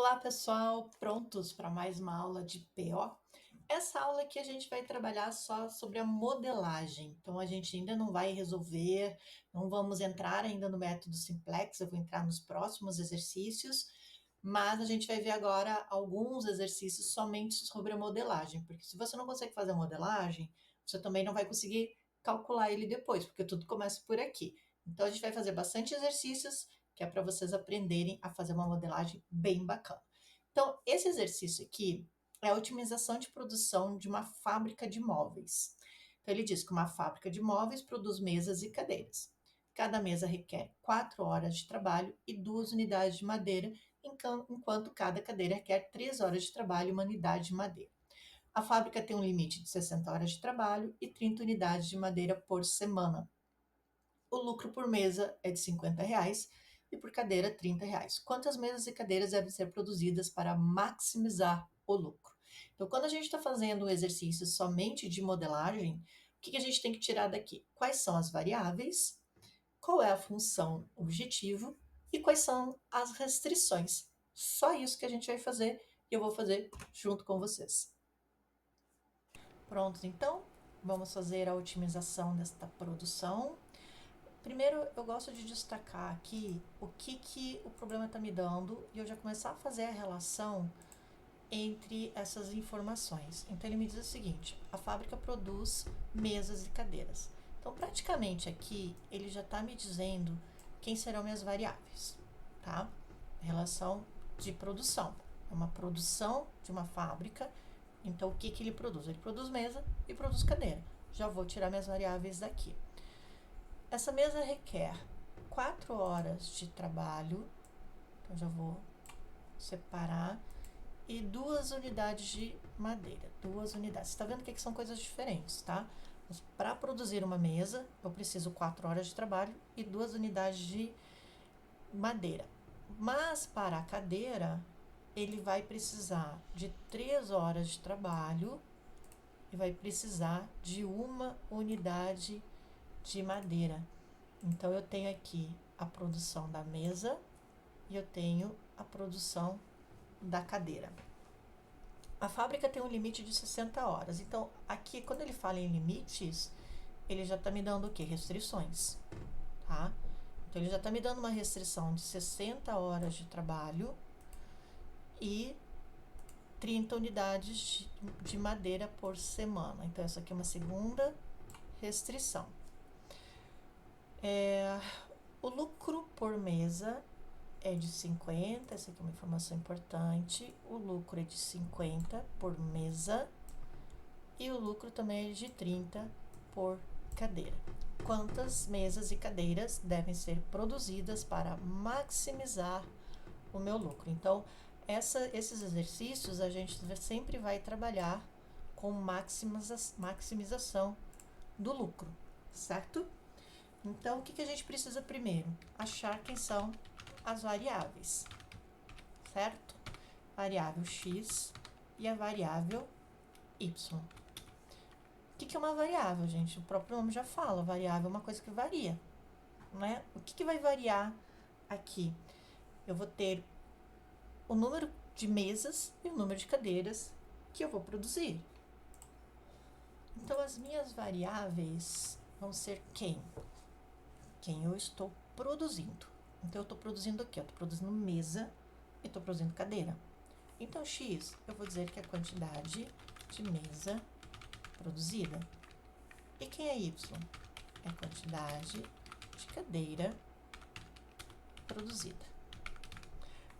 Olá, pessoal, prontos para mais uma aula de PO? Essa aula aqui a gente vai trabalhar só sobre a modelagem, então a gente ainda não vai resolver, não vamos entrar ainda no método simplex, eu vou entrar nos próximos exercícios, mas a gente vai ver agora alguns exercícios somente sobre a modelagem, porque se você não consegue fazer a modelagem, você também não vai conseguir calcular ele depois, porque tudo começa por aqui. Então a gente vai fazer bastante exercícios que é para vocês aprenderem a fazer uma modelagem bem bacana. Então, esse exercício aqui é a otimização de produção de uma fábrica de móveis. Então, ele diz que uma fábrica de móveis produz mesas e cadeiras. Cada mesa requer 4 horas de trabalho e 2 unidades de madeira, enquanto cada cadeira requer 3 horas de trabalho e uma unidade de madeira. A fábrica tem um limite de 60 horas de trabalho e 30 unidades de madeira por semana. O lucro por mesa é de R$ 50 e por cadeira R$ 30. Quantas mesas e cadeiras devem ser produzidas para maximizar o lucro? Então, quando a gente está fazendo um exercício somente de modelagem, o que a gente tem que tirar daqui? Quais são as variáveis, qual é a função objetivo e quais são as restrições. Só isso que a gente vai fazer e eu vou fazer junto com vocês. Prontos, então, vamos fazer a otimização desta produção. Primeiro, eu gosto de destacar aqui o que o problema está me dando e eu já começar a fazer a relação entre essas informações. Então, ele me diz o seguinte: a fábrica produz mesas e cadeiras. Então, praticamente aqui, ele já está me dizendo quem serão minhas variáveis, tá? Relação de produção. É uma produção de uma fábrica. Então, o que ele produz? Ele produz mesa e produz cadeira. Já vou tirar minhas variáveis daqui. Essa mesa requer 4 horas de trabalho, então já vou separar, e 2 unidades de madeira, 2 unidades. Você tá vendo que são coisas diferentes, tá? Para produzir uma mesa, eu preciso 4 horas de trabalho e 2 unidades de madeira. Mas para a cadeira, ele vai precisar de 3 horas de trabalho e vai precisar de 1 unidade de madeira. Então, eu tenho aqui a produção da mesa e eu tenho a produção da cadeira. A fábrica tem um limite de 60 horas. Então, aqui, quando ele fala em limites, ele já está me dando o quê? Restrições, tá? Então, ele já está me dando uma restrição de 60 horas de trabalho e 30 unidades de madeira por semana. Então, essa aqui é uma segunda restrição. O lucro por mesa é de 50, essa aqui é uma informação importante. O lucro é de 50 por mesa e o lucro também é de 30 por cadeira. Quantas mesas e cadeiras devem ser produzidas para maximizar o meu lucro? Então, esses exercícios a gente sempre vai trabalhar com maximização do lucro, certo? Então, o que a gente precisa primeiro? Achar quem são as variáveis, certo? Variável x e a variável y. O que é uma variável, gente? O próprio nome já fala, variável é uma coisa que varia, né? O que vai variar aqui? Eu vou ter o número de mesas e o número de cadeiras que eu vou produzir. Então, as minhas variáveis vão ser quem? Quem eu estou produzindo. Então, eu estou produzindo o quê? Eu estou produzindo mesa e estou produzindo cadeira. Então, x, eu vou dizer que é a quantidade de mesa produzida. E quem é y? É a quantidade de cadeira produzida.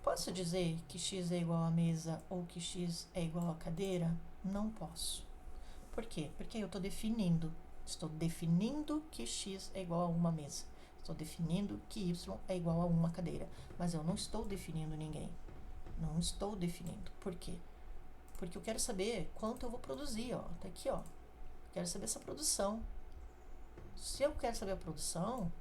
Posso dizer que x é igual a mesa ou que x é igual a cadeira? Não posso. Por quê? Porque eu estou definindo que x é igual a uma mesa. Estou definindo que y é igual a uma cadeira. Mas eu não estou definindo ninguém. Não estou definindo. Por quê? Porque eu quero saber quanto eu vou produzir, ó. Tá aqui, ó. Quero saber essa produção. Se eu quero saber a produção,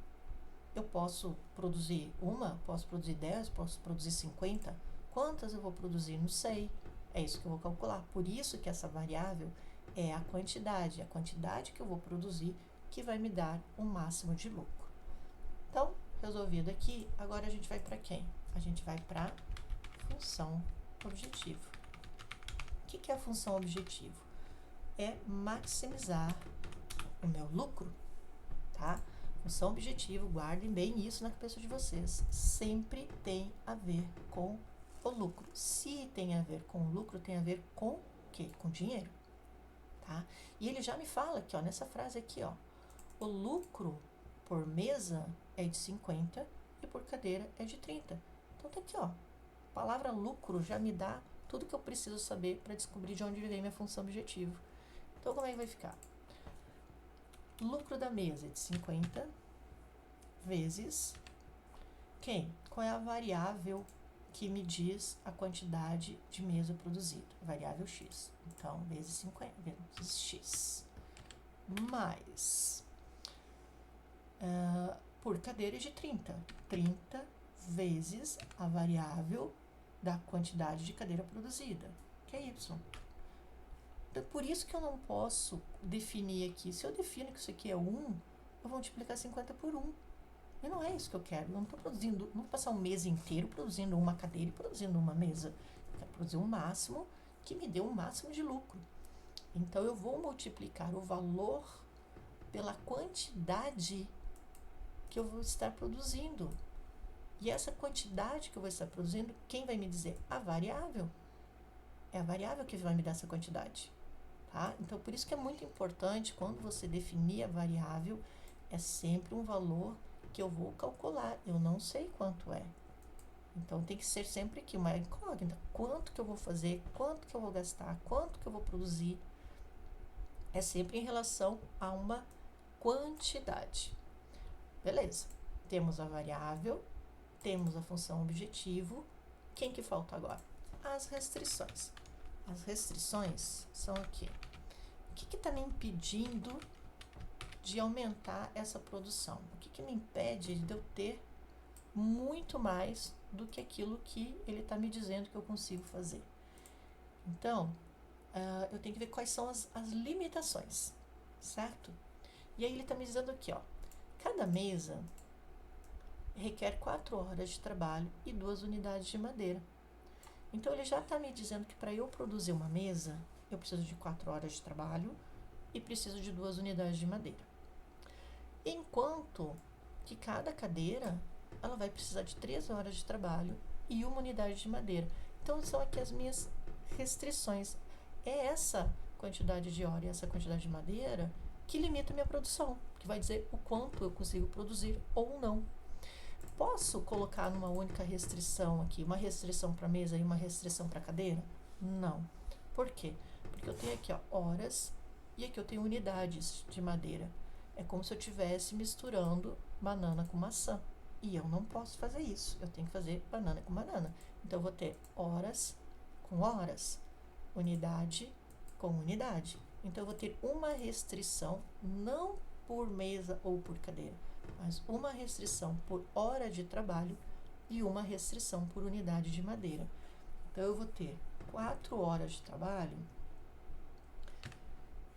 eu posso produzir uma, posso produzir 10, posso produzir 50. Quantas eu vou produzir? Não sei. É isso que eu vou calcular. Por isso que essa variável é a quantidade que eu vou produzir que vai me dar o máximo de lucro. Então, resolvido aqui, agora a gente vai para quem? A gente vai para a função objetivo. O que é a função objetivo? É maximizar o meu lucro, tá? Função objetivo, guardem bem isso na cabeça de vocês. Sempre tem a ver com o lucro. Se tem a ver com o lucro, tem a ver com o quê? Com dinheiro, tá? E ele já me fala aqui, ó, nessa frase aqui, ó, o lucro por mesa é de 50 e por cadeira é de 30. Então tá aqui, ó, a palavra lucro já me dá tudo que eu preciso saber para descobrir de onde vem minha função objetivo. Então como é que vai ficar? Lucro da mesa é de 50 vezes quem? Qual é a variável que me diz a quantidade de mesa produzida? Variável X. Então, vezes 50, vezes X. Mais, por cadeira é de 30. 30 vezes a variável da quantidade de cadeira produzida, que é Y. Então, por isso que eu não posso definir aqui. Se eu defino que isso aqui é 1, eu vou multiplicar 50 por 1. E não é isso que eu quero. Eu não estou produzindo, não vou passar um mês inteiro produzindo uma cadeira e produzindo uma mesa. Eu quero produzir um máximo que me dê um máximo de lucro. Então, eu vou multiplicar o valor pela quantidade que eu vou estar produzindo. E essa quantidade que eu vou estar produzindo, quem vai me dizer? A variável. É a variável que vai me dar essa quantidade. Tá? Então, por isso que é muito importante, quando você definir a variável, é sempre um valor que eu vou calcular. Eu não sei quanto é. Então, tem que ser sempre aqui uma incógnita. Quanto que eu vou fazer, quanto que eu vou gastar, quanto que eu vou produzir. É sempre em relação a uma quantidade. Beleza. Temos a variável, temos a função objetivo. Quem que falta agora? As restrições. As restrições são aqui. O que está me impedindo de aumentar essa produção? O que me impede de eu ter muito mais do que aquilo que ele está me dizendo que eu consigo fazer? Então, eu tenho que ver quais são as limitações, certo? E aí ele está me dizendo aqui, ó, cada mesa requer 4 horas de trabalho e 2 unidades de madeira. Então, ele já está me dizendo que para eu produzir uma mesa, eu preciso de 4 horas de trabalho e preciso de 2 unidades de madeira. Enquanto que cada cadeira, ela vai precisar de 3 horas de trabalho e 1 unidade de madeira. Então, são aqui as minhas restrições. É essa quantidade de hora e essa quantidade de madeira que limita a minha produção, que vai dizer o quanto eu consigo produzir ou não. Posso colocar numa única restrição aqui, uma restrição para mesa e uma restrição para cadeira? Não. Por quê? Porque eu tenho aqui, ó, horas e aqui eu tenho unidades de madeira. É como se eu estivesse misturando banana com maçã. E eu não posso fazer isso. Eu tenho que fazer banana com banana. Então, eu vou ter horas com horas, unidade com unidade. Então, eu vou ter uma restrição, não por mesa ou por cadeira, mas uma restrição por hora de trabalho e uma restrição por unidade de madeira. Então, eu vou ter 4 horas de trabalho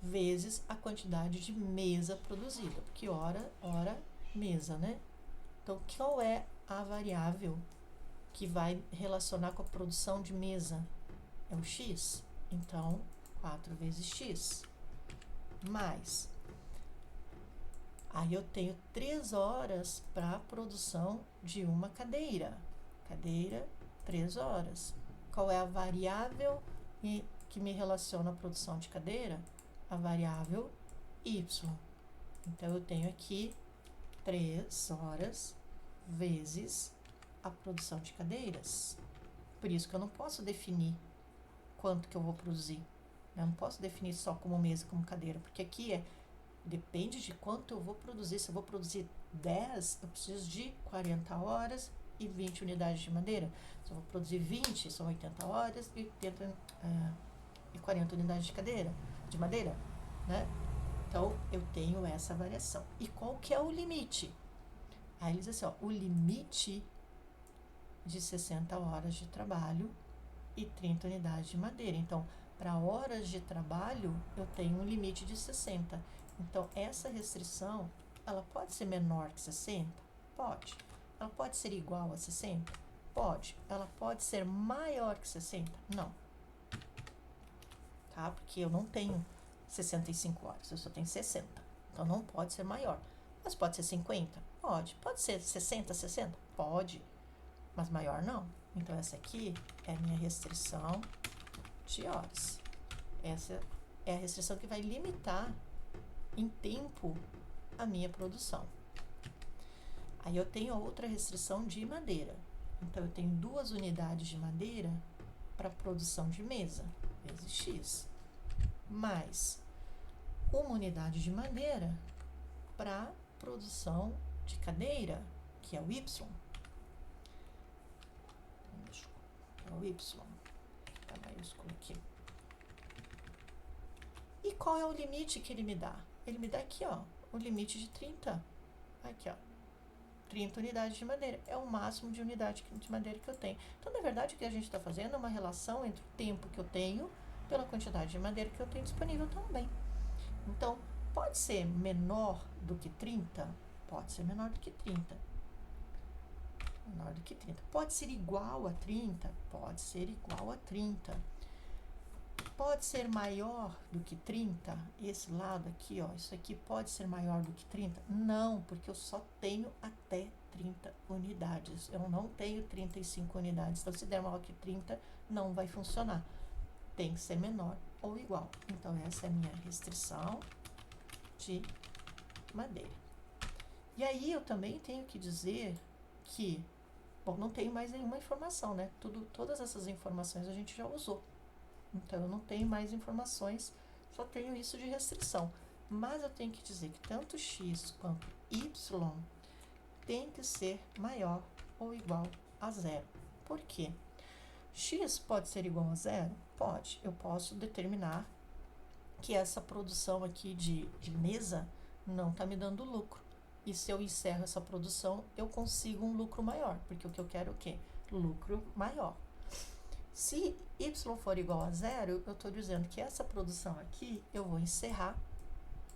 vezes a quantidade de mesa produzida, porque hora, mesa, né? Então, qual é a variável que vai relacionar com a produção de mesa? É o X. Então, 4 vezes X. Mais. Aí eu tenho 3 horas para a produção de uma cadeira. Cadeira, 3 horas. Qual é a variável que me relaciona à produção de cadeira? A variável Y. Então, eu tenho aqui 3 horas vezes a produção de cadeiras. Por isso que eu não posso definir quanto que eu vou produzir. Eu não posso definir só como mesa, como cadeira, porque aqui depende de quanto eu vou produzir. Se eu vou produzir 10, eu preciso de 40 horas e 20 unidades de madeira. Se eu vou produzir 20, são 80 horas e 40 unidades de madeira, né? Então, eu tenho essa variação. E qual que é o limite? Aí ele diz assim, ó, o limite de 60 horas de trabalho e 30 unidades de madeira. Então, para horas de trabalho, eu tenho um limite de 60. Então, essa restrição, ela pode ser menor que 60? Pode. Ela pode ser igual a 60? Pode. Ela pode ser maior que 60? Não. Tá? Porque eu não tenho 65 horas, eu só tenho 60. Então não pode ser maior. Mas pode ser 50? Pode. Pode ser 60, 60? Pode. Mas maior não. Então essa aqui é a minha restrição de horas. Essa é a restrição que vai limitar em tempo a minha produção. Aí eu tenho outra restrição de madeira. Então eu tenho 2 unidades de madeira para produção de mesa, vezes X, mais 1 unidade de madeira para produção de cadeira, que é o Y. É o Y. Tá maiúsculo aqui. E qual é o limite que ele me dá? Ele me dá aqui, ó, o limite de 30. Aqui, ó. 30 unidades de madeira. É o máximo de unidade de madeira que eu tenho. Então, na verdade, o que a gente está fazendo é uma relação entre o tempo que eu tenho pela quantidade de madeira que eu tenho disponível também. Então, pode ser menor do que 30? Pode ser menor do que 30. Menor do que 30. Pode ser igual a 30? Pode ser igual a 30. Pode ser maior do que 30? Esse lado aqui, ó, isso aqui pode ser maior do que 30? Não, porque eu só tenho até 30 unidades. Eu não tenho 35 unidades. Então, se der maior que 30, não vai funcionar. Tem que ser menor ou igual. Então, essa é a minha restrição de madeira. E aí, eu também tenho que dizer que, bom, não tenho mais nenhuma informação, né? Todas essas informações a gente já usou. Então, eu não tenho mais informações, só tenho isso de restrição. Mas eu tenho que dizer que tanto x quanto y tem que ser maior ou igual a zero. Por quê? X pode ser igual a zero? Pode. Eu posso determinar que essa produção aqui de mesa não está me dando lucro. E se eu encerro essa produção, eu consigo um lucro maior. Porque o que eu quero é o quê? Lucro maior. Se y for igual a zero, eu estou dizendo que essa produção aqui eu vou encerrar,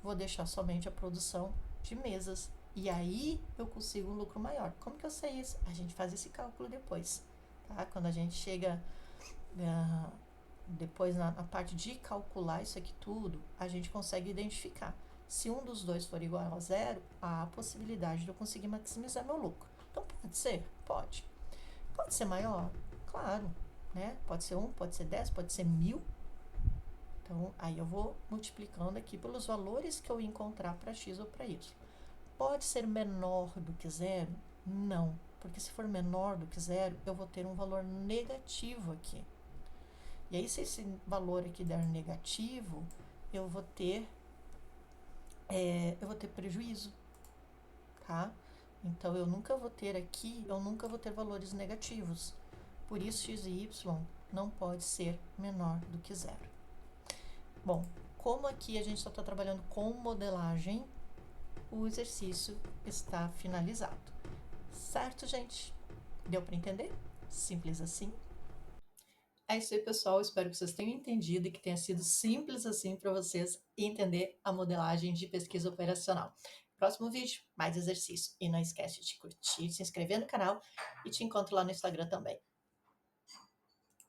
vou deixar somente a produção de mesas. E aí eu consigo um lucro maior. Como que eu sei isso? A gente faz esse cálculo depois. Tá? Quando a gente chega depois na parte de calcular isso aqui tudo, a gente consegue identificar. Se um dos dois for igual a zero, há a possibilidade de eu conseguir maximizar meu lucro. Então pode ser? Pode. Pode ser maior? Claro. Né? Pode ser 1, pode ser 10, pode ser 1000. Então, aí eu vou multiplicando aqui pelos valores que eu encontrar para x ou para y. Pode ser menor do que zero? Não, porque se for menor do que zero, eu vou ter um valor negativo aqui. E aí, se esse valor aqui der negativo, eu vou ter prejuízo, tá? Então, eu nunca vou ter valores negativos. Por isso, x e y não pode ser menor do que zero. Bom, como aqui a gente só está trabalhando com modelagem, o exercício está finalizado. Certo, gente? Deu para entender? Simples assim. É isso aí, pessoal. Espero que vocês tenham entendido e que tenha sido simples assim para vocês entender a modelagem de pesquisa operacional. Próximo vídeo, mais exercício. E não esquece de curtir, se inscrever no canal e te encontro lá no Instagram também.